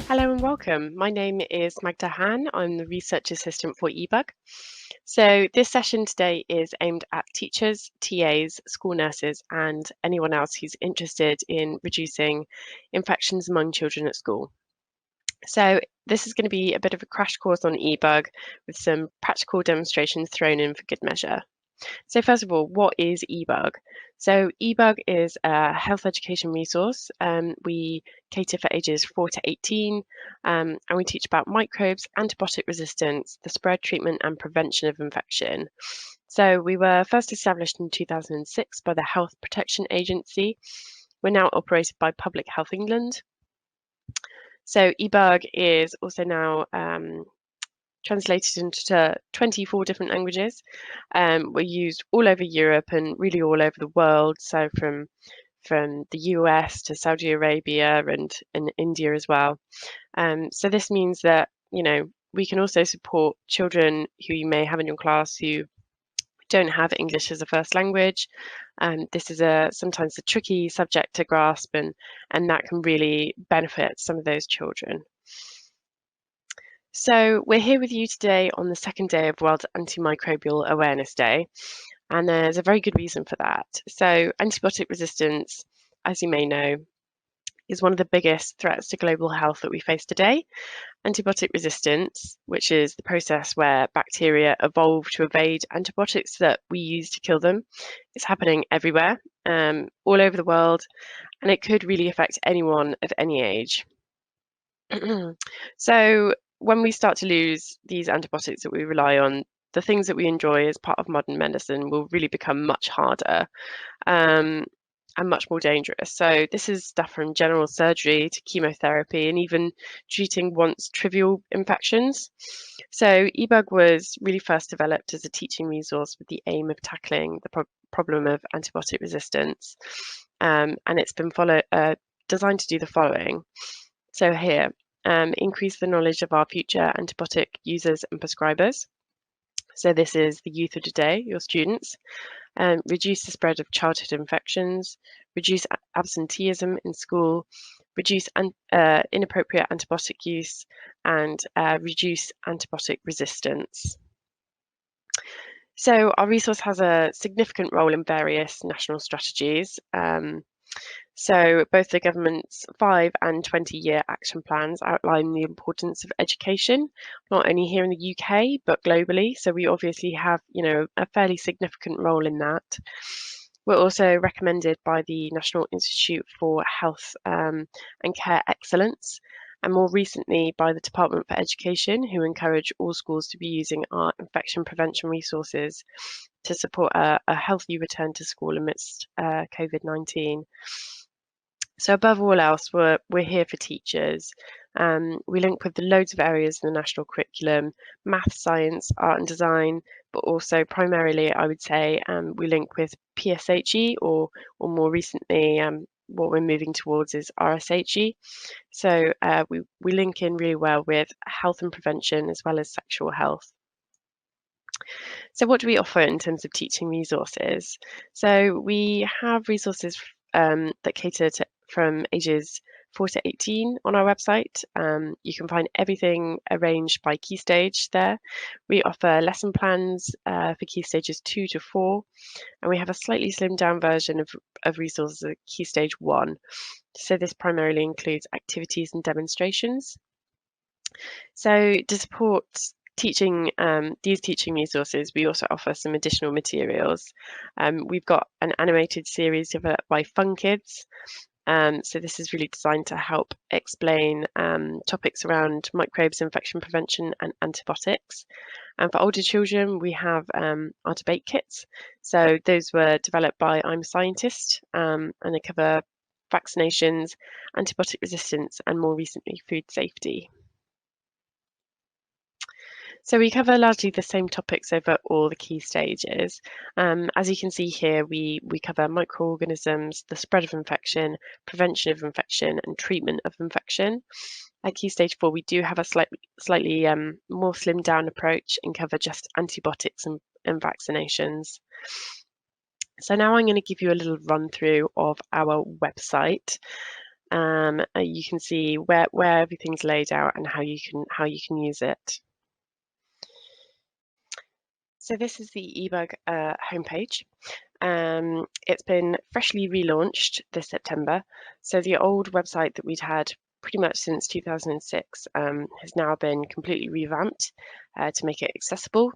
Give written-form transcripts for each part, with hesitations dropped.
Hello and welcome. My name is Magda Han. I'm the research assistant for Ebug. So this session today is aimed at teachers, TAs, school nurses, and anyone else who's interested in reducing infections among children at school. So this is going to be a bit of a crash course on Ebug with some practical demonstrations thrown in for good measure. So first of all, what is Ebug? So Ebug is a health education resource. We cater for ages 4 to 18, and we teach about microbes, antibiotic resistance, the spread, treatment, and prevention of infection. So we were first established in 2006 by the Health Protection Agency. We're now operated by Public Health England. So Ebug is also now translated into 24 different languages. We're used all over Europe and really all over the world. So from the US to Saudi Arabia and India as well. So this means that, we can also support children who you may have in your class who don't have English as a first language. This is sometimes a tricky subject to grasp, and that can really benefit some of those children. So we're here with you today on the second day of World Antimicrobial Awareness Day, and there's a very good reason for that. So antibiotic resistance, as you may know, is one of the biggest threats to global health that we face today. Antibiotic resistance, which is the process where bacteria evolve to evade antibiotics that we use to kill them, is happening everywhere, all over the world, and it could really affect anyone of any age. So when we start to lose these antibiotics that we rely on, the things that we enjoy as part of modern medicine will really become much harder and much more dangerous. So this is stuff from general surgery to chemotherapy and even treating once trivial infections. So Ebug was really first developed as a teaching resource with the aim of tackling the problem of antibiotic resistance. And it's been designed to do the following. So here, increase the knowledge of our future antibiotic users and prescribers. So this is the youth of today, your students. Reduce the spread of childhood infections, reduce absenteeism in school, reduce inappropriate antibiotic use, and reduce antibiotic resistance. So our resource has a significant role in various national strategies. So both the government's 5 and 20-year action plans outline the importance of education, not only here in the UK, but globally. So we obviously have, a fairly significant role in that. We're also recommended by the National Institute for Health and Care Excellence, and more recently by the Department for Education, who encourage all schools to be using our infection prevention resources to support a healthy return to school amidst COVID-19. So above all else, we're here for teachers. We link with loads of areas in the national curriculum: math, science, art and design, but also primarily, I would say, we link with PSHE or more recently, what we're moving towards is RSHE. So we link in really well with health and prevention as well as sexual health. So what do we offer in terms of teaching resources? So we have resources that cater to from ages 4 to 18 on our website. You can find everything arranged by key stage there. We offer lesson plans for key stages 2 to 4, and we have a slightly slimmed down version of resources at key stage 1. So this primarily includes activities and demonstrations. So to support teaching these teaching resources, we also offer some additional materials. We've got an animated series developed by Fun Kids. So this is really designed to help explain topics around microbes, infection prevention and antibiotics. And for older children, we have our debate kits. So those were developed by I'm a Scientist, and they cover vaccinations, antibiotic resistance, and more recently, food safety. So we cover largely the same topics over all the key stages. As you can see here, we cover microorganisms, the spread of infection, prevention of infection, and treatment of infection. At key stage 4, we do have a slightly more slimmed down approach and cover just antibiotics and vaccinations. So now I'm going to give you a little run through of our website. You can see where everything's laid out and how you can use it. So this is the Ebug homepage. It's been freshly relaunched this September. So the old website that we'd had pretty much since 2006 has now been completely revamped to make it accessible.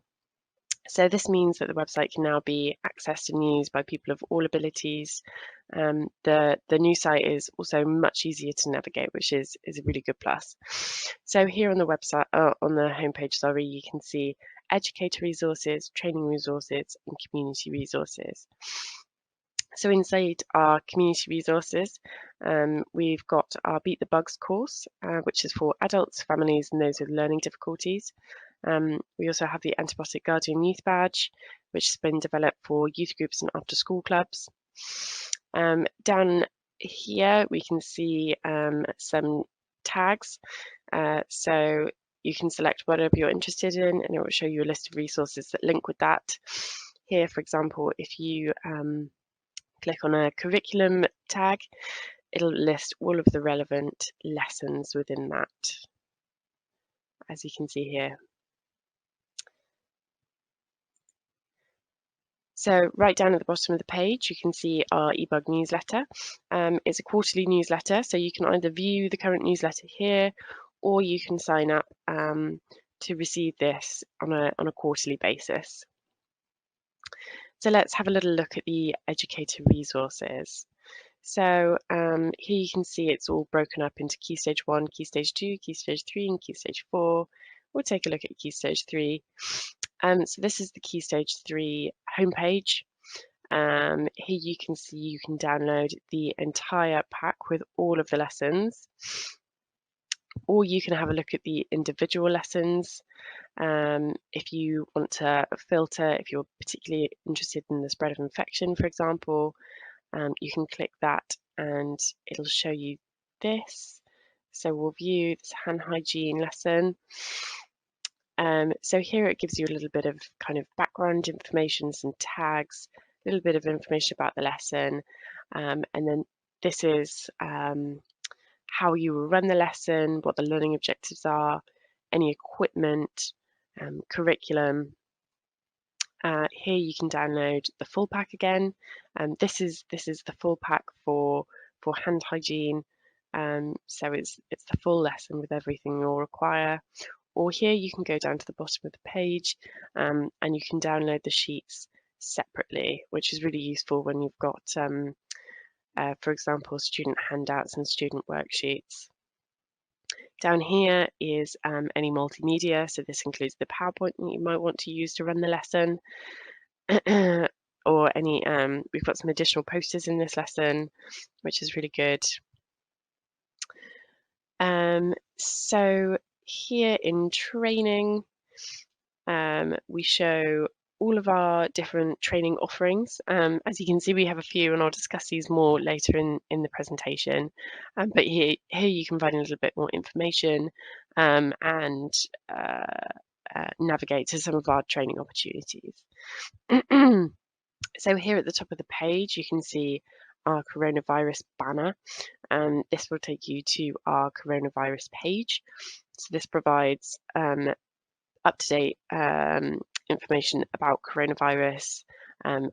So this means that the website can now be accessed and used by people of all abilities. The new site is also much easier to navigate, which is a really good plus. So here on the website, on the homepage, sorry, you can see educator resources, training resources, and community resources. So inside our community resources, we've got our Beat the Bugs course, which is for adults, families, and those with learning difficulties. We also have the Antibiotic Guardian Youth Badge, which has been developed for youth groups and after-school clubs. Down here, we can see some tags. So you can select whatever you're interested in, and it will show you a list of resources that link with that. Here, for example, if you click on a curriculum tag, it'll list all of the relevant lessons within that, as you can see here. So right down at the bottom of the page, you can see our Ebug newsletter. It's a quarterly newsletter, so you can either view the current newsletter here, or you can sign up to receive this on a quarterly basis. So let's have a little look at the educator resources. So here you can see it's all broken up into Key Stage 1, Key Stage 2, Key Stage 3, and Key Stage 4. We'll take a look at Key Stage 3. So this is the Key Stage 3 homepage. Here you can see you can download the entire pack with all of the lessons, or you can have a look at the individual lessons. If you want to filter, if you're particularly interested in the spread of infection, for example, you can click that and it'll show you this. So we'll view this hand hygiene lesson. So here it gives you a little bit of kind of background information, some tags, a little bit of information about the lesson, and then this is how you will run the lesson, what the learning objectives are, any equipment, curriculum. Here you can download the full pack again. This is the full pack for hand hygiene. So it's the full lesson with everything you'll require. Or here you can go down to the bottom of the page and you can download the sheets separately, which is really useful when you've got, for example, student handouts and student worksheets. Down here is any multimedia, so this includes the PowerPoint that you might want to use to run the lesson, or any, we've got some additional posters in this lesson, which is really good. So here in training, we show all of our different training offerings. As you can see, we have a few, and I'll discuss these more later in the presentation. But here you can find a little bit more information and navigate to some of our training opportunities. So here at the top of the page, you can see our coronavirus banner. This will take you to our coronavirus page. So this provides up-to-date information about coronavirus and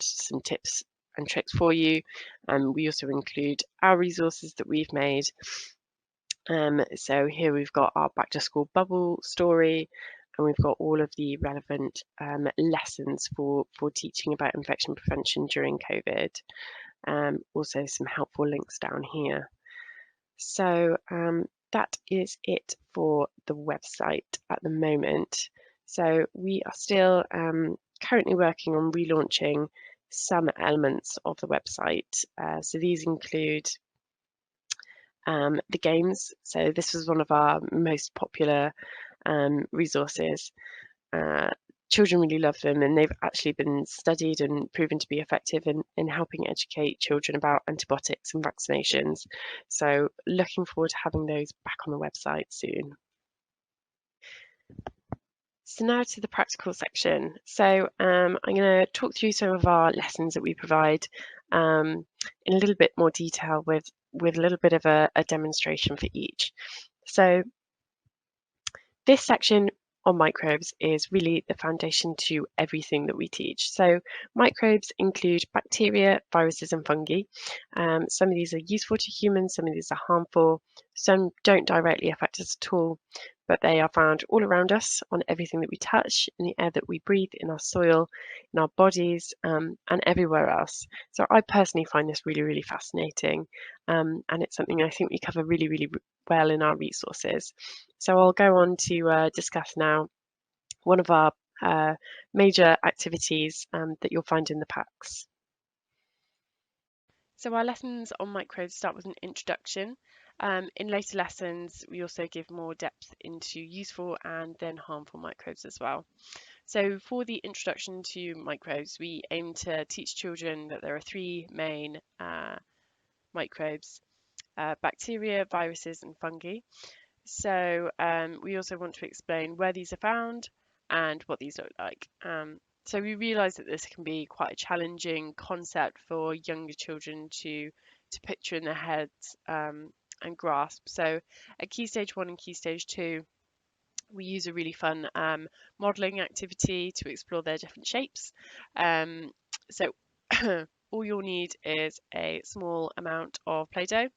some tips and tricks for you. We also include our resources that we've made. So here we've got our back to school bubble story, and we've got all of the relevant lessons for teaching about infection prevention during COVID. Also some helpful links down here. So that is it for the website at the moment. So we are still currently working on relaunching some elements of the website. So these include the games. So this was one of our most popular resources. Children really love them, and they've actually been studied and proven to be effective in helping educate children about antibiotics and vaccinations. So looking forward to having those back on the website soon. So now to the practical section. So I'm going to talk through some of our lessons that we provide in a little bit more detail with with a little bit of a demonstration for each. So this section on microbes is really the foundation to everything that we teach. So microbes include bacteria, viruses and fungi. Some of these are useful to humans, some of these are harmful, some don't directly affect us at all, but they are found all around us on everything that we touch, in the air that we breathe, in our soil, in our bodies, and everywhere else. So I personally find this really, really fascinating, and it's something I think we cover really, really well in our resources. So I'll go on to discuss now one of our major activities that you'll find in the packs. So our lessons on microbes start with an introduction. In later lessons, we also give more depth into useful and then harmful microbes as well. So for the introduction to microbes, we aim to teach children that there are three main microbes: bacteria, viruses, and fungi. So we also want to explain where these are found and what these look like. So we realise that this can be quite a challenging concept for younger children to picture in their heads and grasp. So at Key Stage 1 and Key Stage 2, we use a really fun modelling activity to explore their different shapes. So all you'll need is a small amount of Play-Doh.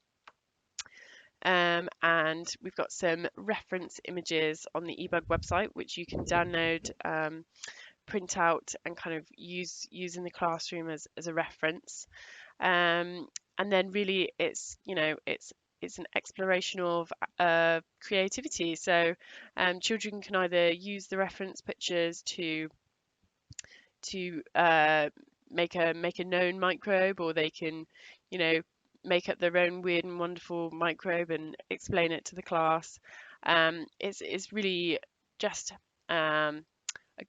And we've got some reference images on the Ebug website, which you can download, print out, and kind of use in the classroom as a reference. And then really, it's it's an exploration of creativity. So children can either use the reference pictures to make a known microbe, or they can, make up their own weird and wonderful microbe and explain it to the class. It's really just a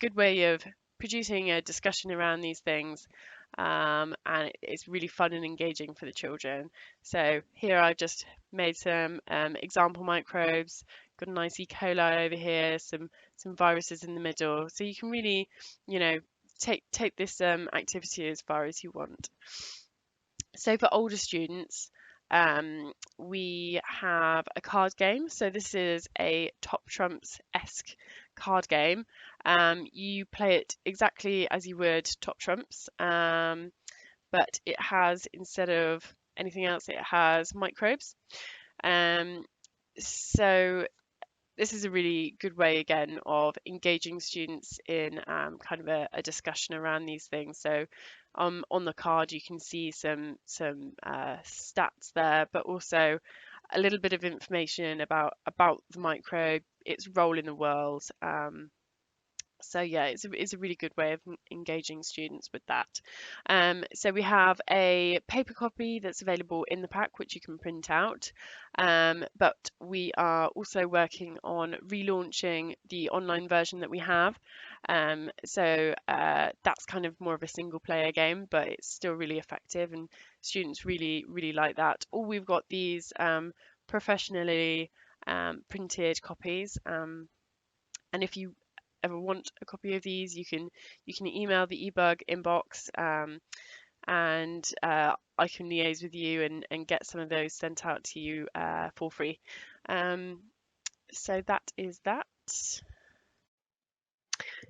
good way of producing a discussion around these things, and it's really fun and engaging for the children. So here I've just made some example microbes. Got a nice E. coli over here, some viruses in the middle. So you can really, take this activity as far as you want. So for older students, we have a card game. So this is a Top Trumps-esque card game. You play it exactly as you would Top Trumps, but it has, instead of anything else, it has microbes. So this is a really good way, again, of engaging students in kind of a discussion around these things. So on the card, you can see some stats there, but also a little bit of information about the microbe, its role in the world. So yeah, it's a really good way of engaging students with that. So we have a paper copy that's available in the pack, which you can print out. But we are also working on relaunching the online version that we have. So that's kind of more of a single player game, but it's still really effective, and students really, really like that. Or we've got these professionally printed copies. And if you ever want a copy of these, you can email the Ebug inbox, and I can liaise with you and get some of those sent out to you for free. So that is that.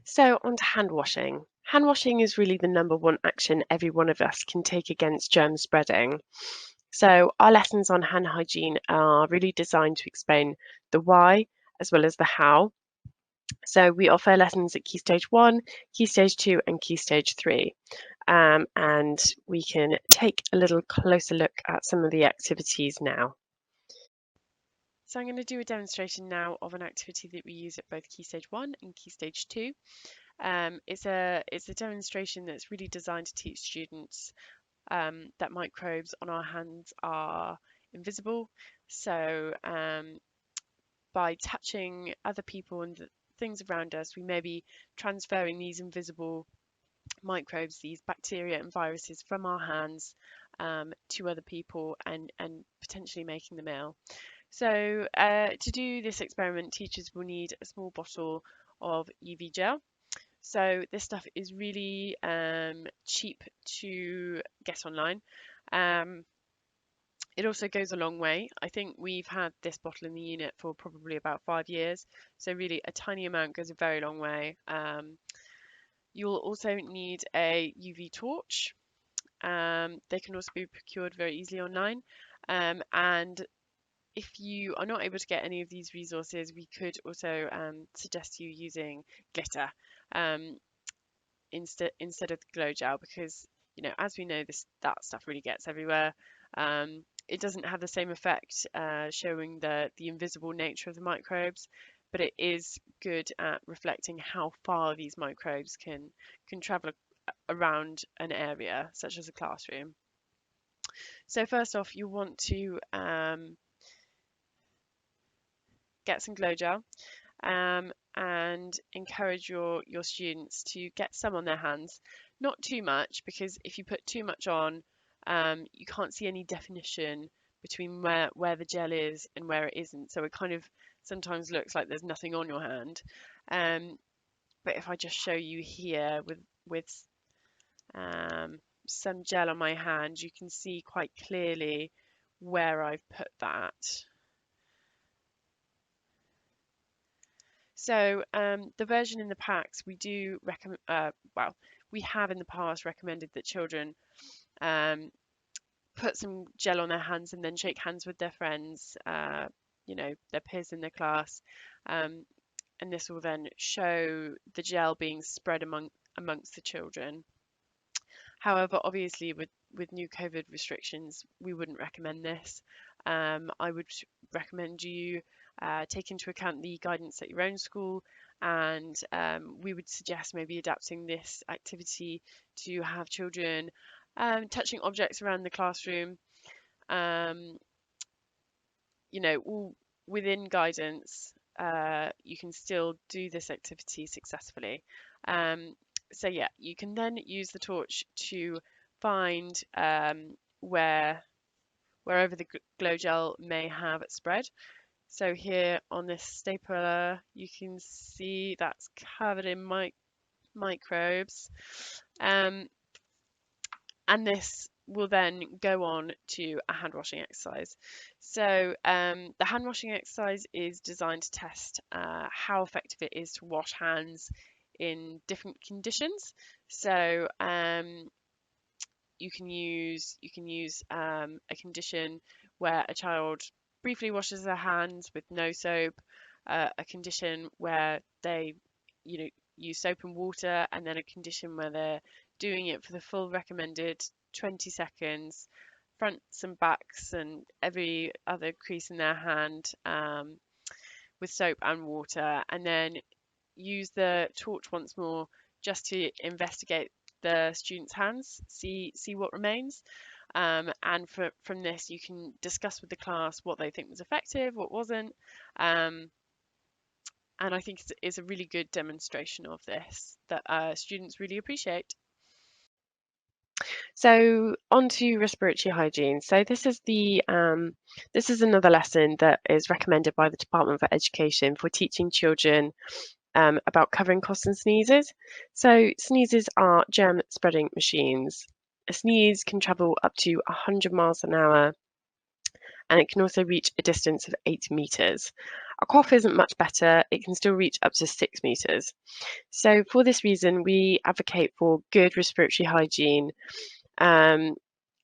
So on to hand washing. Hand washing is really the number one action every one of us can take against germ spreading. So our lessons on hand hygiene are really designed to explain the why as well as the how. So we offer lessons at Key Stage 1, Key Stage 2 and Key Stage 3. And we can take a little closer look at some of the activities now. So I'm going to do a demonstration now of an activity that we use at both Key Stage 1 and Key Stage 2. It's a demonstration that's really designed to teach students that microbes on our hands are invisible. So by touching other people and things around us, we may be transferring these invisible microbes, these bacteria and viruses, from our hands to other people, and potentially making them ill. So to do this experiment, teachers will need a small bottle of UV gel. So this stuff is really cheap to get online. It also goes a long way. I think we've had this bottle in the unit for probably about 5 years. So really a tiny amount goes a very long way. You'll also need a UV torch. They can also be procured very easily online. And if you are not able to get any of these resources, we could also suggest you using glitter instead of the glow gel, because as we know, that stuff really gets everywhere. It doesn't have the same effect showing the invisible nature of the microbes, but it is good at reflecting how far these microbes can travel around an area, such as a classroom. So first off, you want to get some glow gel and encourage your students to get some on their hands. Not too much, because if you put too much on, you can't see any definition between where the gel is and where it isn't. So it kind of sometimes looks like there's nothing on your hand. But if I just show you here with some gel on my hand, you can see quite clearly where I've put that. So the version in the packs, we do recommend, we have in the past recommended that children put some gel on their hands and then shake hands with their friends, their peers in their class. And this will then show the gel being spread amongst the children. However, obviously with new COVID restrictions, we wouldn't recommend this. I would recommend you take into account the guidance at your own school, and we would suggest maybe adapting this activity to have children touching objects around the classroom, all within guidance. You can still do this activity successfully. So yeah, you can then use the torch to find wherever the glow gel may have spread. So here on this stapler, you can see that's covered in microbes. And this will then go on to a hand washing exercise. So the hand washing exercise is designed to test how effective it is to wash hands in different conditions. So you can use a condition where a child briefly washes their hands with no soap, a condition where they use soap and water, and then a condition where they're doing it for the full recommended 20 seconds, fronts and backs and every other crease in their hand, with soap and water, and then use the torch once more just to investigate the students' hands, see what remains. And from this, you can discuss with the class what they think was effective, what wasn't. And I think it's a really good demonstration of this that students really appreciate. So on to respiratory hygiene. So this is another lesson that is recommended by the Department for Education for teaching children about covering coughs and sneezes. So sneezes are germ spreading machines. A sneeze can travel up to 100 miles an hour, and it can also reach a distance of 8 meters. A cough isn't much better. It can still reach up to 6 meters. So for this reason, we advocate for good respiratory hygiene. And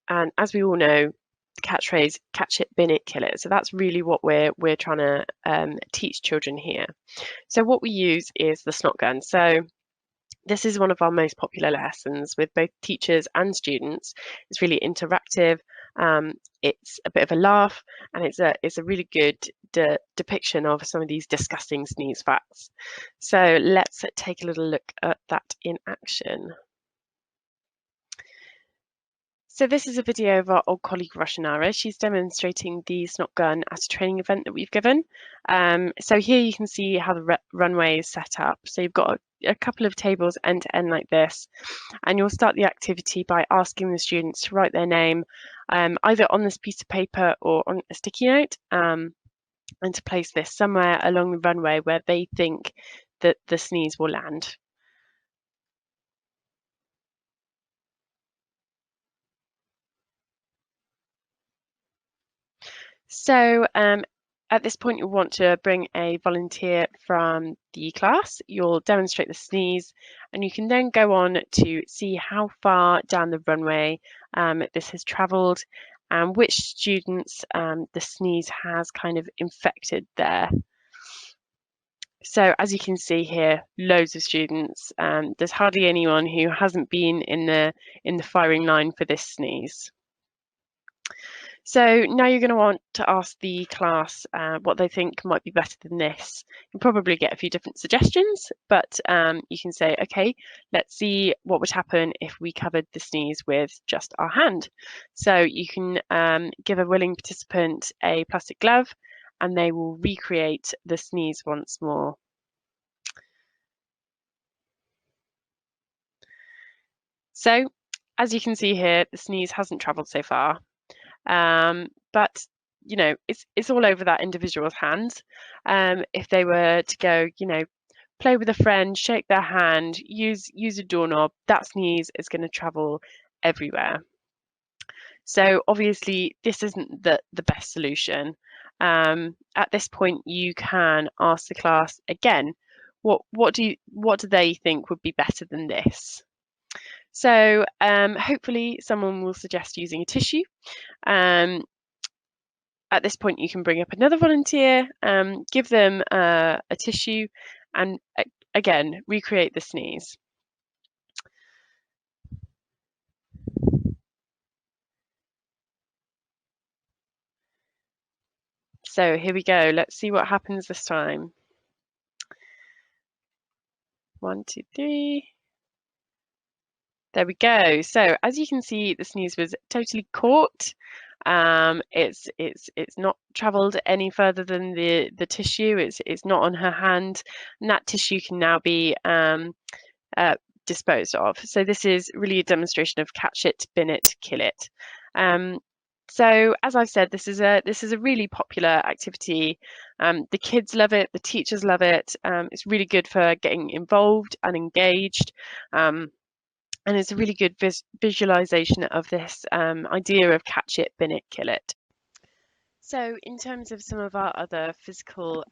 as we all know, the catchphrase, catch it, bin it, kill it. So that's really what we're trying to teach children here. So what we use is the Snot gun. So this is one of our most popular lessons with both teachers and students. It's really interactive. It's a bit of a laugh, and it's a really good depiction of some of these disgusting sneeze facts. So let's take a little look at that in action. So this is a video of our old colleague Roshanara. She's demonstrating the Snot gun at a training event that we've given. So here you can see how the runway is set up. So you've got a couple of tables end to end like this, and you'll start the activity by asking the students to write their name either on this piece of paper or on a sticky note, and to place this somewhere along the runway where they think that the sneeze will land. So at this point, you'll want to bring a volunteer from the class. You'll demonstrate the sneeze, and you can then go on to see how far down the runway this has travelled and which students the sneeze has kind of infected there. So as you can see here, loads of students. There's hardly anyone who hasn't been in the firing line for this sneeze. So now you're going to want to ask the class what they think might be better than this. You'll probably get a few different suggestions, but you can say, okay, let's see what would happen if we covered the sneeze with just our hand. So you can give a willing participant a plastic glove and they will recreate the sneeze once more. So as you can see here, the sneeze hasn't travelled so far. But you know, it's all over that individual's hands. If they were to go, you know, play with a friend, shake their hand, use a doorknob, that sneeze is going to travel everywhere. So obviously this isn't the best solution. At this point, you can ask the class again, what do they think would be better than this? So hopefully someone will suggest using a tissue. At this point, you can bring up another volunteer, give them a tissue, and again, recreate the sneeze. So here we go. Let's see what happens this time. 1, 2, 3. There we go. So as you can see, the sneeze was totally caught. It's not travelled any further than the tissue. It's not on her hand, and that tissue can now be disposed of. So this is really a demonstration of catch it, bin it, kill it. So as I've said, this is a really popular activity. The kids love it, the teachers love it. It's really good for getting involved and engaged. And it's a really good visualization of this idea of catch it, bin it, kill it. So in terms of some of our other physical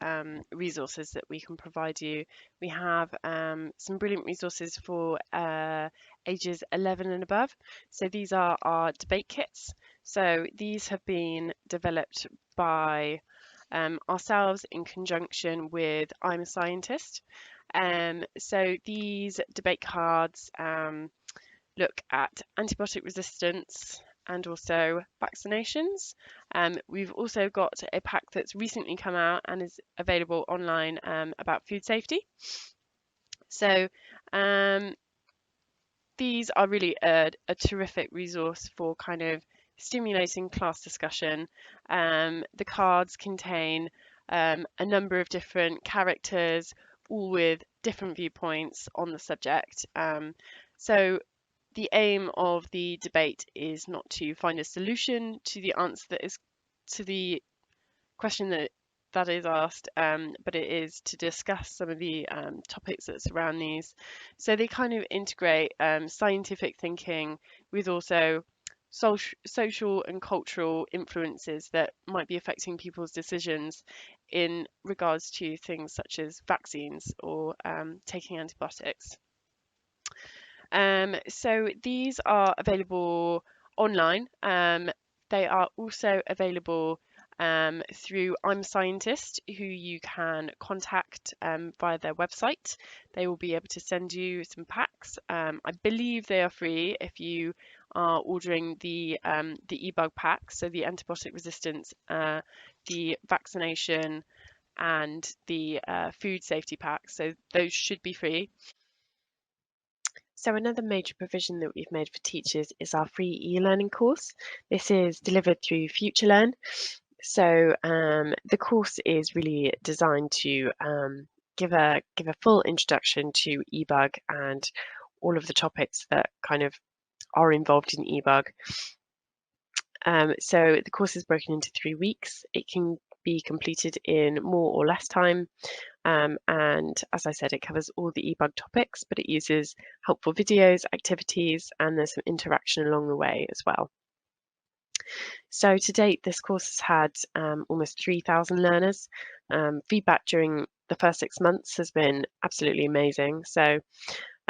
resources that we can provide you, we have some brilliant resources for ages 11 and above. So these are our debate kits. So these have been developed by ourselves in conjunction with I'm a Scientist. So these debate cards look at antibiotic resistance and also vaccinations. We've also got a pack that's recently come out and is available online about food safety. So these are really a terrific resource for kind of stimulating class discussion. The cards contain a number of different characters, all with different viewpoints on the subject. So the aim of the debate is not to find a solution to the answer that is to the question that is asked, but it is to discuss some of the topics that surround these. So they kind of integrate scientific thinking with also social and cultural influences that might be affecting people's decisions in regards to things such as vaccines or taking antibiotics. So these are available online. They are also available through I'm a Scientist, who you can contact via their website. They will be able to send you some packs. I believe they are free if you are ordering the Ebug pack, so the antibiotic resistance, the vaccination, and the food safety pack. So those should be free. So another major provision that we've made for teachers is our free e-learning course. This is delivered through FutureLearn. So the course is really designed to give a full introduction to Ebug and all of the topics that kind of are involved in Ebug. So the course is broken into 3 weeks. It can be completed in more or less time. And as I said, it covers all the Ebug topics, but it uses helpful videos, activities, and there's some interaction along the way as well. So to date, this course has had almost 3,000 learners. Feedback during the first 6 months has been absolutely amazing. So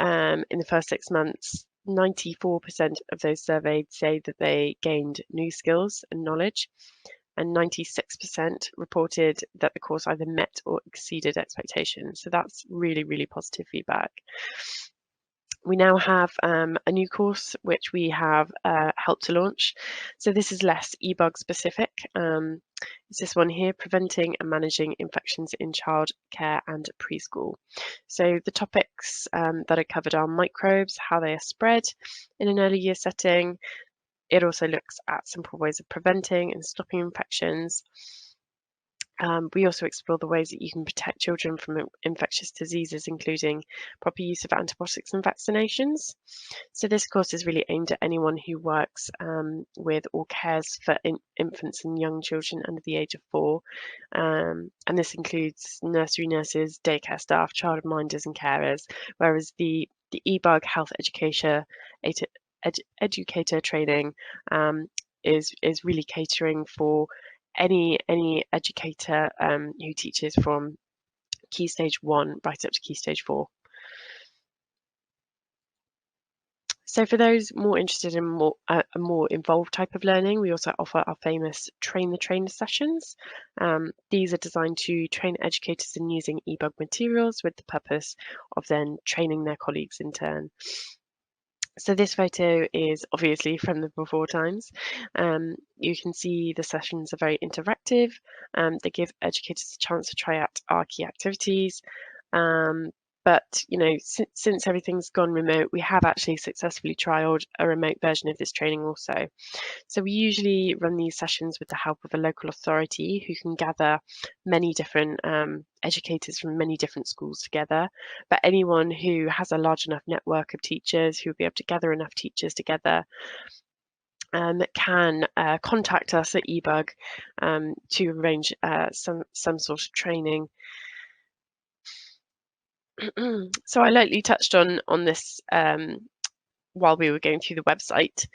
in the first 6 months, 94% of those surveyed say that they gained new skills and knowledge, and 96% reported that the course either met or exceeded expectations. So that's really, really positive feedback. We now have a new course which we have helped to launch. So this is less Ebug specific. It's this one here, preventing and managing infections in childcare and preschool. So the topics that are covered are microbes, how they are spread in an early year setting. It also looks at simple ways of preventing and stopping infections. We also explore the ways that you can protect children from infectious diseases, including proper use of antibiotics and vaccinations. So this course is really aimed at anyone who works with or cares for infants and young children under the age of 4. And this includes nursery nurses, daycare staff, childminders and carers, whereas the Ebug health educator training is really catering for any educator who teaches from Key Stage 1 right up to Key Stage 4. So for those more interested in a more involved type of learning, we also offer our famous Train the Trainer sessions. These are designed to train educators in using Ebug materials with the purpose of then training their colleagues in turn. So this photo is obviously from the before times. You can see the sessions are very interactive. They give educators a chance to try out our key activities. But you know, since everything's gone remote, we have actually successfully trialed a remote version of this training also. So we usually run these sessions with the help of a local authority who can gather many different educators from many different schools together. But anyone who has a large enough network of teachers who will be able to gather enough teachers together can contact us at Ebug to arrange some sort of training. So I lightly touched on this while we were going through the website.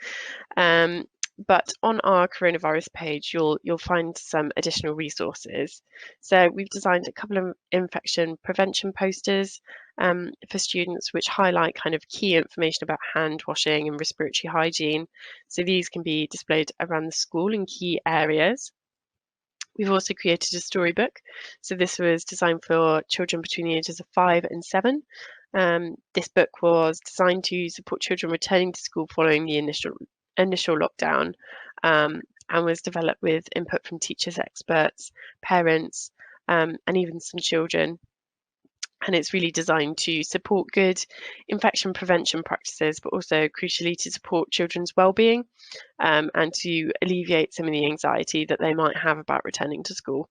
But on our coronavirus page, you'll find some additional resources. So we've designed a couple of infection prevention posters for students, which highlight kind of key information about hand washing and respiratory hygiene. So these can be displayed around the school in key areas. We've also created a storybook. So this was designed for children between the ages of 5 and 7. This book was designed to support children returning to school following the initial lockdown, and was developed with input from teachers, experts, parents, and even some children. And it's really designed to support good infection prevention practices, but also crucially to support children's well-being and to alleviate some of the anxiety that they might have about returning to school.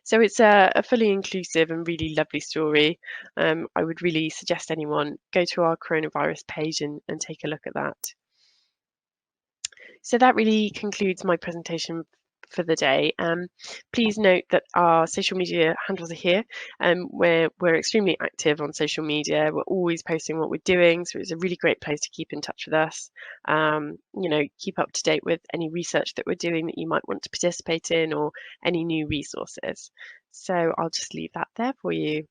So it's a fully inclusive and really lovely story. I would really suggest anyone go to our coronavirus page and take a look at that. So that really concludes my presentation for the day. Please note that our social media handles are here. We're extremely active on social media. We're always posting what we're doing, so it's a really great place to keep in touch with us. You know, keep up to date with any research that we're doing that you might want to participate in, or any new resources. So I'll just leave that there for you.